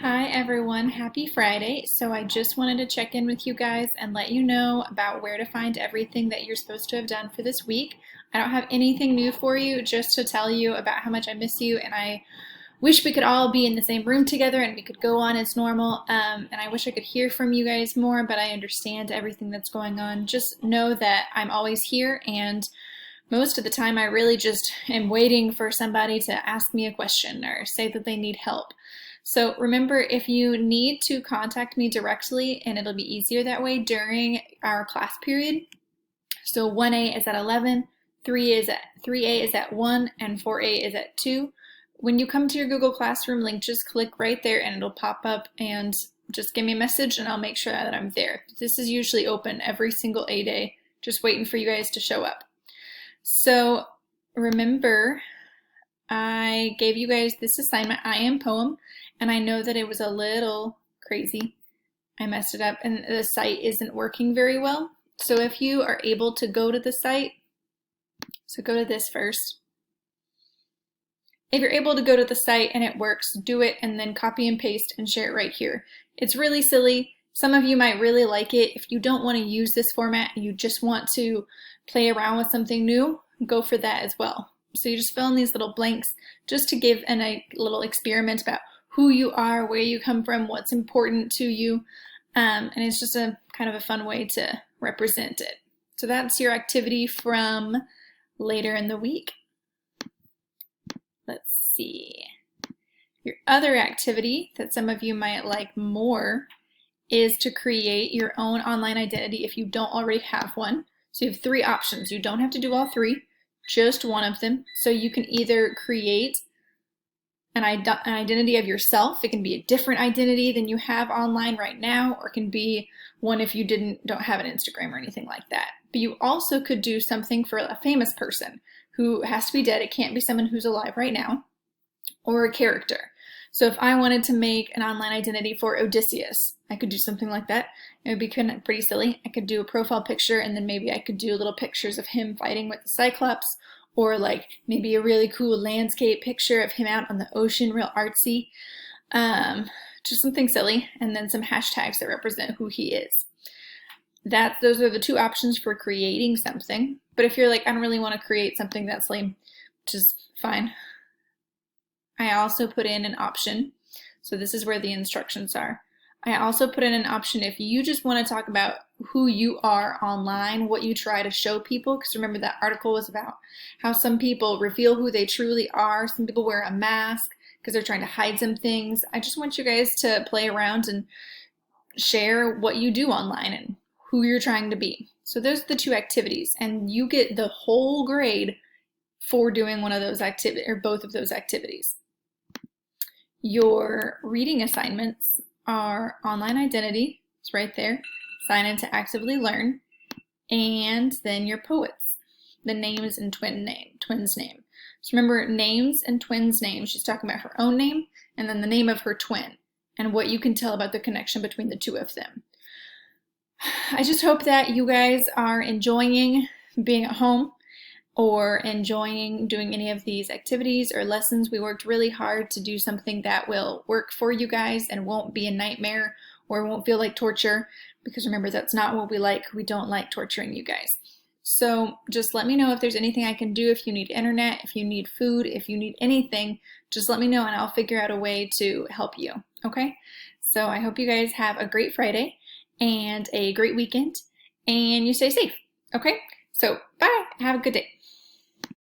Hi everyone, happy Friday. So I just wanted to check in with you guys and let you know about where to find everything that you're supposed to have done for this week. I don't have anything new for you, just to tell you about how much I miss you, and I wish we could all be in the same room together and we could go on as normal. And I wish I could hear from you guys more, but I understand everything that's going on. Just know that I'm always here, and most of the time I really just am waiting for somebody to ask me a question or say that they need help. So remember, if you need to contact me directly, and it'll be easier that way during our class period. So 1A is at 11, 3A is at 1, and 4A is at 2. When you come to your Google Classroom link, just click right there and it'll pop up, and just give me a message and I'll make sure that I'm there. This is usually open every single A day, just waiting for you guys to show up. So remember, I gave you guys this assignment, I Am Poem, and I know that it was a little crazy. I messed it up and the site isn't working very well. So if you are able to go to the site, so go to this first. If you're able to go to the site and it works, do it and then copy and paste and share it right here. It's really silly. Some of you might really like it. If you don't want to use this format and you just want to play around with something new, go for that as well. So you just fill in these little blanks just to give a little experiment about who you are, where you come from, what's important to you, and it's just a kind of a fun way to represent it. So that's your activity from later in the week. Let's see. Your other activity that some of you might like more is to create your own online identity if you don't already have one. So you have three options. You don't have to do all three, just one of them. So you can either create an identity of yourself. It can be a different identity than you have online right now, or it can be one if you don't have an Instagram or anything like that. But you also could do something for a famous person who has to be dead. It can't be someone who's alive right now, or a character. So if I wanted to make an online identity for Odysseus, I could do something like that. It would be pretty silly. I could do a profile picture, and then maybe I could do little pictures of him fighting with the Cyclops, or like maybe a really cool landscape picture of him out on the ocean, real artsy. Just something silly, and then some hashtags that represent who he is. Those are the two options for creating something. But if you're like, I don't really want to create something that's lame, which is fine. I also put in an option. So this is where the instructions are. I also put in an option if you just want to talk about who you are online, what you try to show people, because remember that article was about how some people reveal who they truly are. Some people wear a mask because they're trying to hide some things. I just want you guys to play around and share what you do online and who you're trying to be. So those are the two activities, and you get the whole grade for doing one of those activities or both of those activities. Your reading assignments are online identity, it's right there, sign in to actively learn, and then your poets, the names and twin's name. So remember, names and twin's name, she's talking about her own name and then the name of her twin and what you can tell about the connection between the two of them. I just hope that you guys are enjoying being at home or enjoying doing any of these activities or lessons. We worked really hard to do something that will work for you guys and won't be a nightmare or won't feel like torture, because remember, that's not what we like. We don't like torturing you guys. So just let me know if there's anything I can do. If you need internet, if you need food, if you need anything, just let me know and I'll figure out a way to help you, okay? So I hope you guys have a great Friday and a great weekend, and you stay safe, okay? So bye, have a good day.